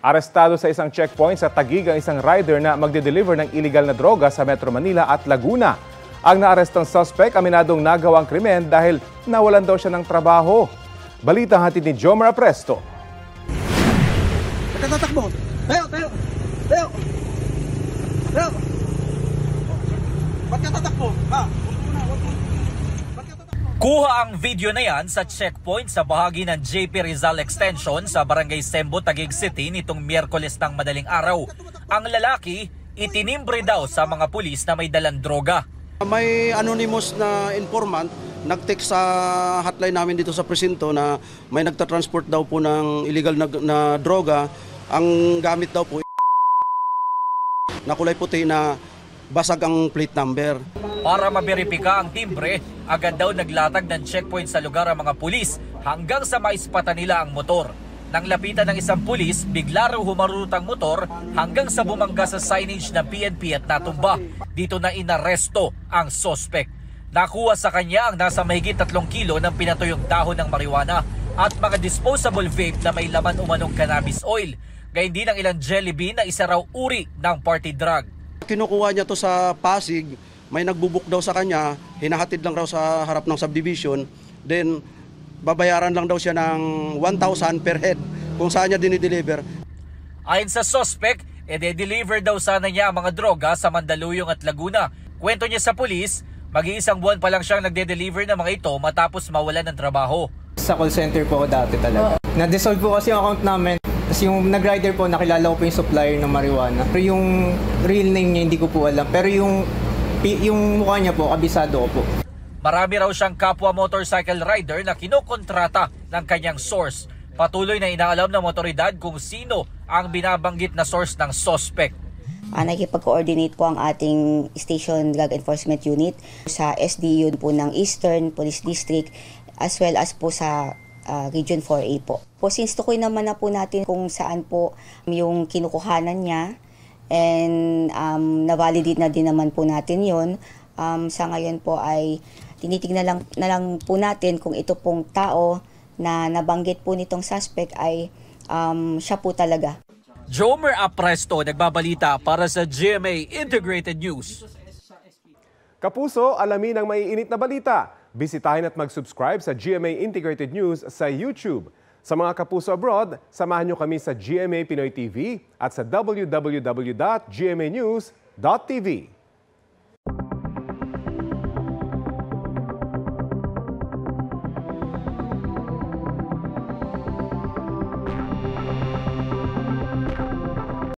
Arestado sa isang checkpoint sa Taguig ang isang rider na magde-deliver ng illegal na droga sa Metro Manila at Laguna. Ang naarestong suspect aminadong nagawang krimen dahil nawalan daw siya ng trabaho. Balita hatid ni Jomar Apresto. Tatakbo! Tayo! Tayo! Tayo! Tayo! Ba't ka tatakbo? Ha? Kuha ang video na yan sa checkpoint sa bahagi ng JP Rizal Extension sa Barangay Sembo, Taguig City nitong Miyerkules ng madaling araw. Ang lalaki, itinimbre daw sa mga pulis na may dalang droga. May anonymous na informant nag-text sa hotline namin dito sa presinto na may nagtatransport daw po ng illegal na droga. Ang gamit daw po na kulay puti na basag ang plate number. Para maberipika ang timbre, agad daw naglatag ng checkpoint sa lugar ang mga pulis hanggang sa maispatan nila ang motor. Nang lapitan ng isang pulis, bigla raw humarurot ang motor hanggang sa bumangga sa signage ng PNP at natumba. Dito na inaresto ang suspect. Nakuha sa kanya ang nasa mahigit 3 kilo ng pinatuyong dahon ng marijuana at mga disposable vape na may laman umanong cannabis oil. Gayun din ang ilang jelly bean na isa raw uri ng party drug. Kinukuha niya to sa Pasig. May nagbubuk daw sa kanya, hinahatid lang raw sa harap ng subdivision, then babayaran lang daw siya ng 1,000 per head kung saan niya dinideliver. Ayon sa suspect, ide-deliver daw sana niya ang mga droga sa Mandaluyong at Laguna. Kwento niya sa pulis, mag-iisang buwan pa lang siyang nagde-deliver ng mga ito matapos mawalan ng trabaho. Sa call center po ako dati talaga. Na-dissolve po kasi yung account namin. Tapos yung nag-rider po, nakilala ko po yung supplier ng marijuana. Pero yung real name niya hindi ko po alam. Pero yung mukha niya po, kabisado ko po. Marami raw siyang kapwa motorcycle rider na kinokontrata ng kanyang source. Patuloy na inaalam ng otoridad kung sino ang binabanggit na source ng suspect. Nakikipag-coordinate po ang ating Station Drug Enforcement Unit sa SDU po ng Eastern Police District as well as po sa Region 4A po. Since tukoy naman na po natin kung saan po yung kinukuhanan niya, and na-validate na din naman po natin yon. Sa ngayon po ay tinitignan na lang po natin kung ito pong tao na nabanggit po nitong suspect ay siya po talaga. Jomar Apresto, nagbabalita para sa GMA Integrated News. Kapuso, alamin ang maiinit na balita. Bisitahin at mag-subscribe sa GMA Integrated News sa YouTube. Sa mga kapuso abroad, samahan nyo kami sa GMA Pinoy TV at sa www.gmanews.tv.